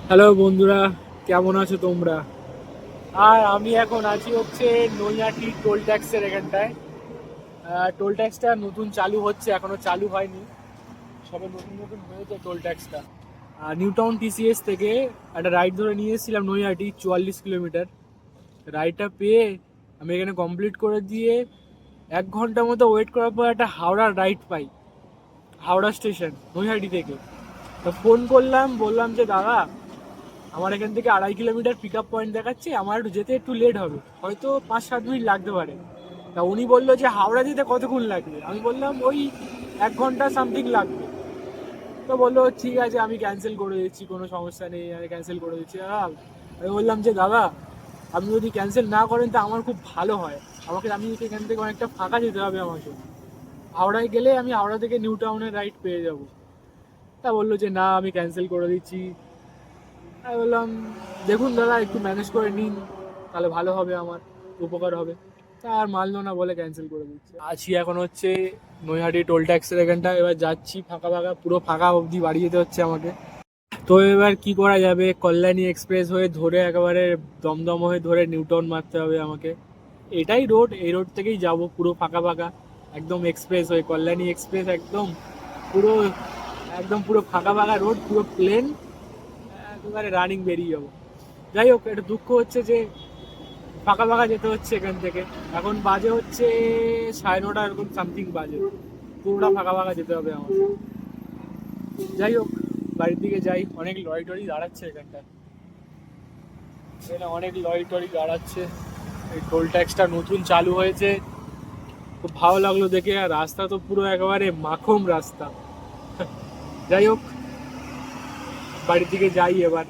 Hello বন্ধুরা, কেমন আছো তোমরা? আর আমি এখন আছি হচ্ছে নৈহাটি টোল ট্যাক্সের এখানটায়। টোল ট্যাক্সটা নতুন চালু হচ্ছে, এখনো চালু হয়নি, সবে নতুন নতুন হয়েছে টোল ট্যাক্সটা। নিউ টাউন টিসিএস থেকে একটা রাইড ধরে নিয়ে এসেছিলাম নৈহাটি 44 কিলোমিটার। রাইডটা পেয়ে আমি এখানে কমপ্লিট করে দিয়ে 1 ঘন্টা মতো ওয়েট করার পর একটা হাওড়ার রাইড পাই, হাওড়া স্টেশন নৈহাটি থেকে। তো ফোন করলাম, বললাম যে দাদা, আমার এখান থেকে 2.5 কিলোমিটার পিক আপ পয়েন্ট দেখাচ্ছে, আমার একটু যেতে একটু লেট হবে, হয়তো 5-7 মিনিট লাগতে পারে। তা উনি বললো যে হাওড়া যেতে কতক্ষণ লাগবে, আমি বললাম ওই 1 ঘন্টা সামথিং লাগবে। তো বললো ঠিক আছে, আমি ক্যান্সেল করে দিচ্ছি, কোনো সমস্যা নেই, আমি ক্যান্সেল করে দিচ্ছি। আমি বললাম যে দাদা, আপনি যদি ক্যান্সেল না করেন তা আমার খুব ভালো হয়, আমি এখান থেকে অনেকটা ফাঁকা যেতে হবে আমাকে, হাওড়ায় গেলে আমি হাওড়া থেকে নিউ টাউনের রাইড পেয়ে যাব। তা বললো যে না, আমি ক্যান্সেল করে দিচ্ছি। আমি বললাম দেখুন দাদা, একটু ম্যানেজ করে নিন, তাহলে ভালো হবে, আমার উপকার হবে। তা আর মানলো না, বলে ক্যান্সেল করে দিচ্ছে। আছি এখন হচ্ছে নৈহাটি টোল ট্যাক্সের এখানটা, এবার যাচ্ছি ফাঁকা ফাঁকা, পুরো ফাঁকা অবধি বাড়ি যেতে হচ্ছে আমাকে। তো এবার কি করা যাবে, কল্যাণী এক্সপ্রেস হয়ে ধরে একেবারে দমদম হয়ে ধরে নিউটাউন মারতে হবে আমাকে। এটাই রোড, এই রোড থেকেই যাব, পুরো ফাঁকা ফাঁকা, একদম এক্সপ্রেস হয়ে কল্যাণী এক্সপ্রেস, একদম পুরো, একদম পুরো ফাঁকা ফাঁকা রোড, পুরো প্লেন, একেবারে রানিং বেরিয়ে যাবো। যাই হোক, একটু দুঃখ হচ্ছে যে ফাঁকা ফাঁকা যেতে হচ্ছে এখান থেকে। এখন বাজে হচ্ছে 9:30 এরকম সামথিং বাজে, পুরোটা ফাঁকা ফাঁকা যেতে হবে আমার। যাই হোক, বাড়ির দিকে যাই। অনেক লরি টরি দাঁড়াচ্ছে এখানটায়, এখানে অনেক লরি টরি দাঁড়াচ্ছে। এই টোল ট্যাক্সটা নতুন চালু হয়েছে, খুব ভালো লাগলো দেখে। আর রাস্তা তো পুরো একেবারে মাখম রাস্তা। যাই হোক, বাড়ির দিকে যাই এবার।